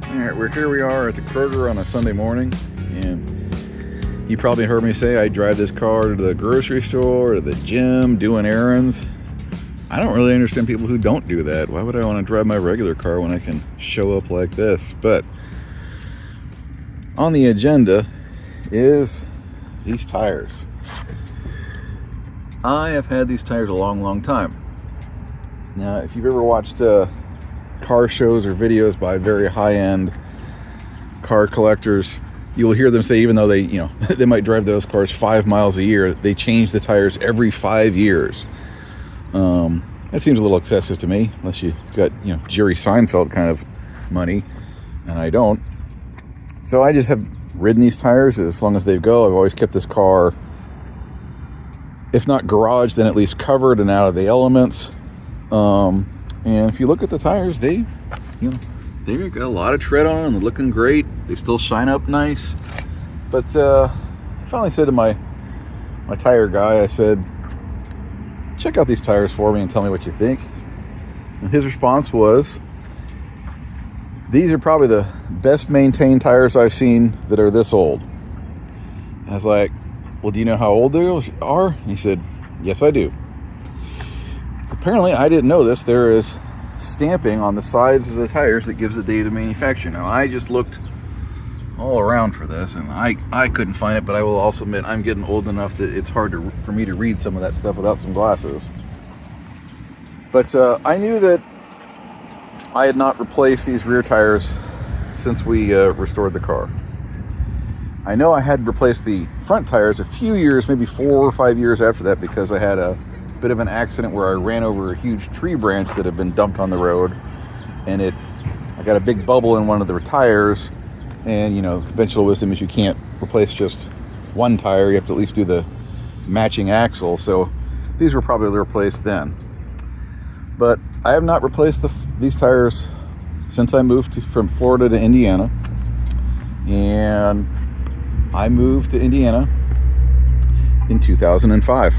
Alright, here we are at the Kroger on a Sunday morning, and you probably heard me say I drive this car to the grocery store, to the gym, doing errands. I don't really understand people who don't do that. Why would I want to drive my regular car when I can show up like this? But on the agenda is these tires. I have had these tires a long time. Now, if you've ever watched car shows or videos by very high-end car collectors, you will hear them say, even though they, they might drive those cars 5 miles a year, they change the tires every 5 years. That seems a little excessive to me, unless you got, Jerry Seinfeld kind of money, and I don't. So I just have ridden these tires as long as they go. I've always kept this car, if not garage, then at least covered and out of the elements. And if you look at the tires, they got a lot of tread on them. They're looking great. They still shine up nice. But I finally said to my tire guy, I said, check out these tires for me and tell me what you think. And his response was, these are probably the best maintained tires I've seen that are this old. And I was like, well, do you know how old they are? And he said, yes, I do. Apparently, I didn't know this. There is stamping on the sides of the tires that gives the date of manufacture. Now, I just looked all around for this, and I couldn't find it, but I will also admit I'm getting old enough that it's hard for me to read some of that stuff without some glasses. But I knew that I had not replaced these rear tires since we restored the car. I know I had replaced the front tires a few years, maybe 4 or 5 years after that, because I had a bit of an accident where I ran over a huge tree branch that had been dumped on the road, and I got a big bubble in one of the tires. And conventional wisdom is you can't replace just one tire, you have to at least do the matching axle. So these were probably replaced then. But I have not replaced these tires since I moved from Florida to Indiana. And I moved to Indiana in 2005.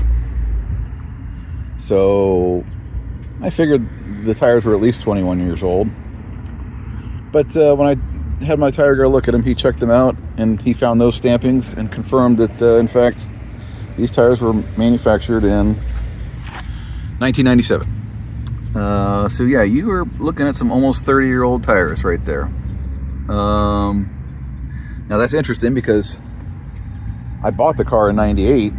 So I figured the tires were at least 21 years old. But when I had my tire guy look at them, he checked them out, and he found those stampings and confirmed that, in fact, these tires were manufactured in 1997. So yeah, you were looking at some almost 30-year-old tires right there. Now that's interesting because I bought the car in 98,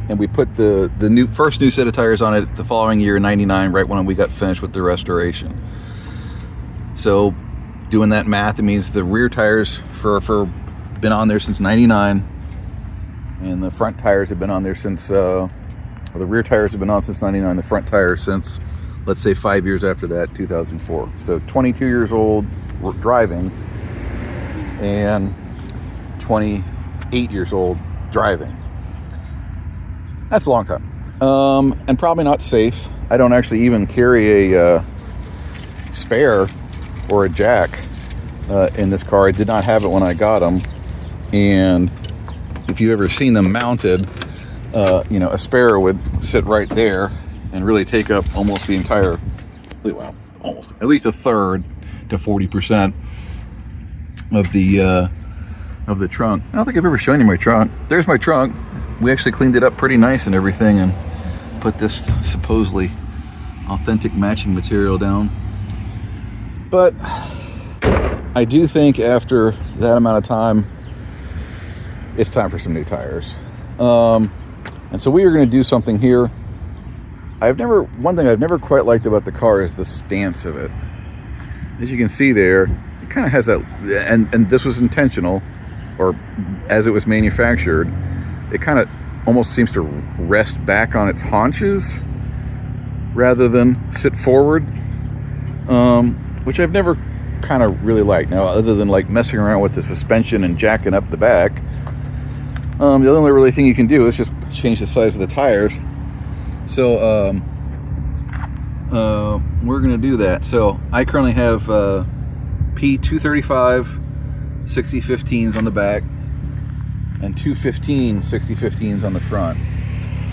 and we put the first new set of tires on it the following year in 99, right when we got finished with the restoration. So doing that math, it means the rear tires for been on there since 99, and the front tires have been on there since the rear tires have been on since 99, the front tires since, let's say, 5 years after that, 2004. So 22 years old driving and 28 years old driving. That's a long time, and probably not safe. I don't actually even carry a spare or a jack in this car. I did not have it when I got them, and if you've ever seen them mounted, a spare would sit right there and really take up almost the entire, almost at least a third to 40% of the trunk. I don't think I've ever shown you my trunk. There's my trunk. We actually cleaned it up pretty nice and everything, and put this supposedly authentic matching material down. But I do think after that amount of time, it's time for some new tires. And so we are going to do something here. One thing I've never quite liked about the car is the stance of it. As you can see there, it kind of has that, and this was intentional, or as it was manufactured, it kind of almost seems to rest back on its haunches rather than sit forward, which I've never kind of really liked. Now, other than like messing around with the suspension and jacking up the back, the only really thing you can do is just change the size of the tires. So we're going to do that. So I currently have P235 6015s on the back and 215 6015s on the front.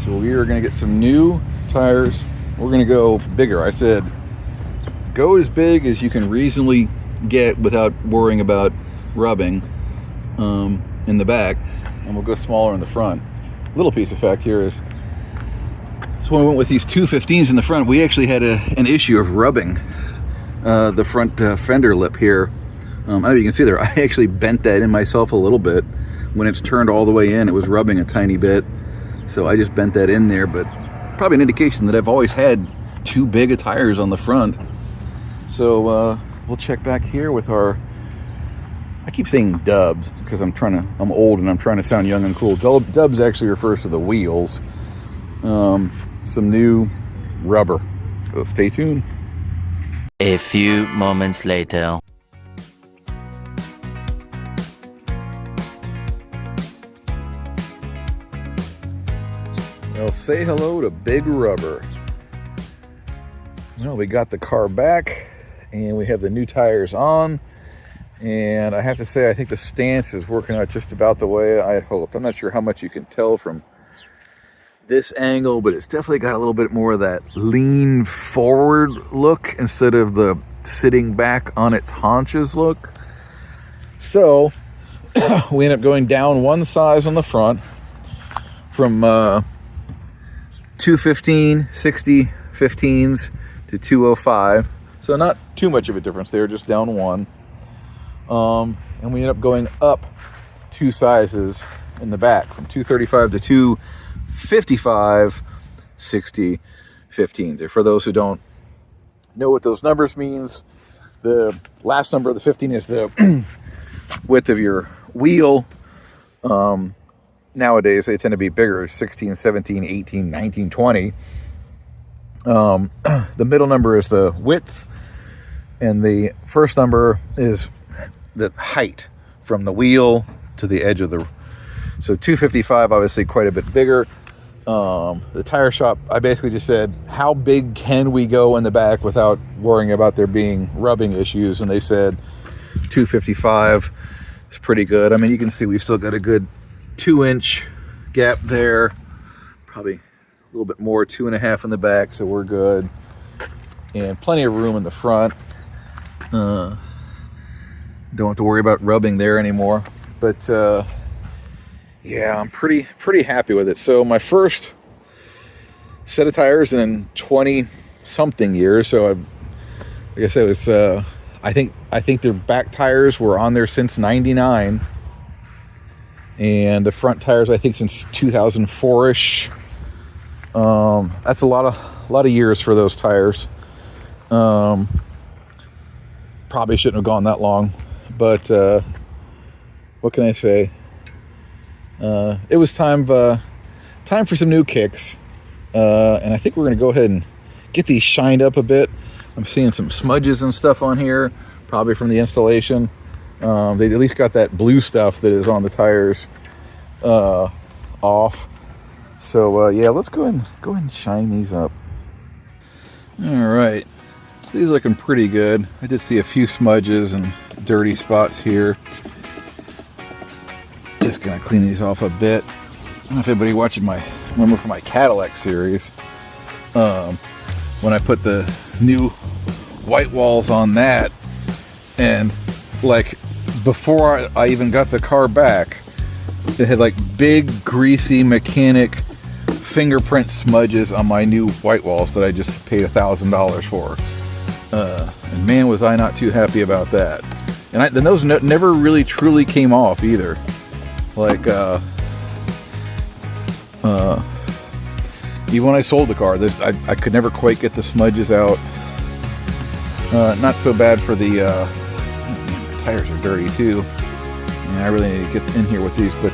So we are going to get some new tires. We're going to go bigger. I said go as big as you can reasonably get without worrying about rubbing in the back, and we'll go smaller in the front. Little piece of fact here is, so when we went with these 215s in the front, we actually had an issue of rubbing the front fender lip here. I don't know if you can see there, I actually bent that in myself a little bit. When it's turned all the way in, it was rubbing a tiny bit. So I just bent that in there, but probably an indication that I've always had too big of tires on the front. So we'll check back here with our, I keep saying dubs because I'm old and I'm trying to sound young and cool. Dubs actually refers to the wheels. Some new rubber. So stay tuned. A few moments later. Well, say hello to Big Rubber. Well, we got the car back and we have the new tires on, and I have to say I think the stance is working out just about the way I had hoped. I'm not sure how much you can tell from this angle, but it's definitely got a little bit more of that lean forward look instead of the sitting back on its haunches look. So we end up going down one size on the front from 215 60 15s to 205, so not too much of a difference there, just down one. And we end up going up two sizes in the back from 235 to 255 60 15s. For those who don't know what those numbers means, the last number of the 15 is the width of your wheel. Nowadays they tend to be bigger, 16, 17, 18, 19, 20. The middle number is the width, and the first number is the height from the wheel to the edge of the, so 255, obviously quite a bit bigger. The tire shop, I basically just said, how big can we go in the back without worrying about there being rubbing issues? And they said 255 is pretty good. I mean, you can see we've still got a good 2-inch gap there, probably a little bit more, 2.5 in the back, so we're good, and plenty of room in the front. Don't have to worry about rubbing there anymore, but yeah, I'm pretty happy with it. So my first set of tires in 20 something years, so like I said, it was I think their back tires were on there since '99. And the front tires, I think, since 2004-ish. That's a lot of years for those tires. Probably shouldn't have gone that long, but what can I say? It was time for some new kicks, and I think we're going to go ahead and get these shined up a bit. I'm seeing some smudges and stuff on here, probably from the installation. They at least got that blue stuff that is on the tires off. So yeah, let's go ahead and shine these up. All right, so these are looking pretty good. I did see a few smudges and dirty spots here. Just gonna clean these off a bit. I don't know if anybody watching remember from my Cadillac series, when I put the new white walls on that, and like before I even got the car back, it had like big greasy mechanic fingerprint smudges on my new white walls that I just paid $1,000 for. And man, was I not too happy about that. And the nose never really truly came off either. Like even when I sold the car, I could never quite get the smudges out. Not so bad for the tires are dirty too, and I really need to get in here with these. But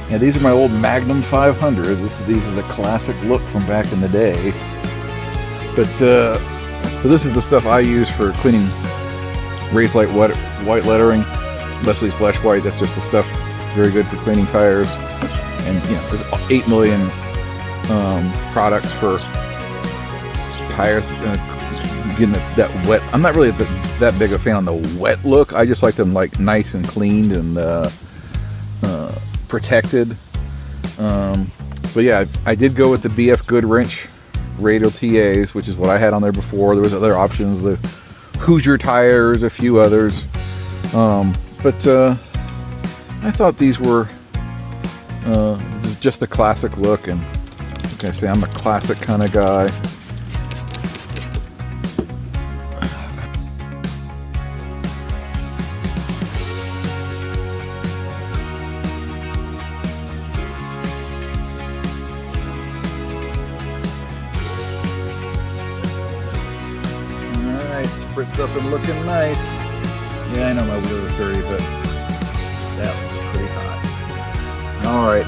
yeah, these are my old Magnum 500. These are the classic look from back in the day. But so this is the stuff I use for cleaning raised light white lettering, Leslie's Flash White. That's just the stuff, very good for cleaning tires. And you know, there's 8 million products for tire getting that wet. I'm not really that big a fan on the wet look. I just like them like nice and cleaned and protected. But yeah, I did go with the BF Good wrench radial TAs, which is what I had on there before. There was other options, the Hoosier tires, a few others. But I thought these were this is just a classic look, and like I say, I'm a classic kind of guy. Alright, spritzed up and looking nice. Yeah, I know my wheel is dirty, but that looks pretty hot. Alright,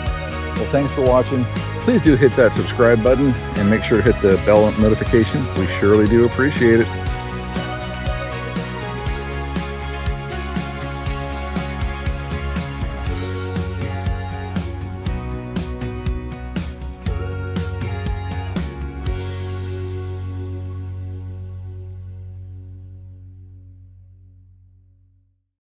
well, thanks for watching. Please do hit that subscribe button and make sure to hit the bell notification. We surely do appreciate it.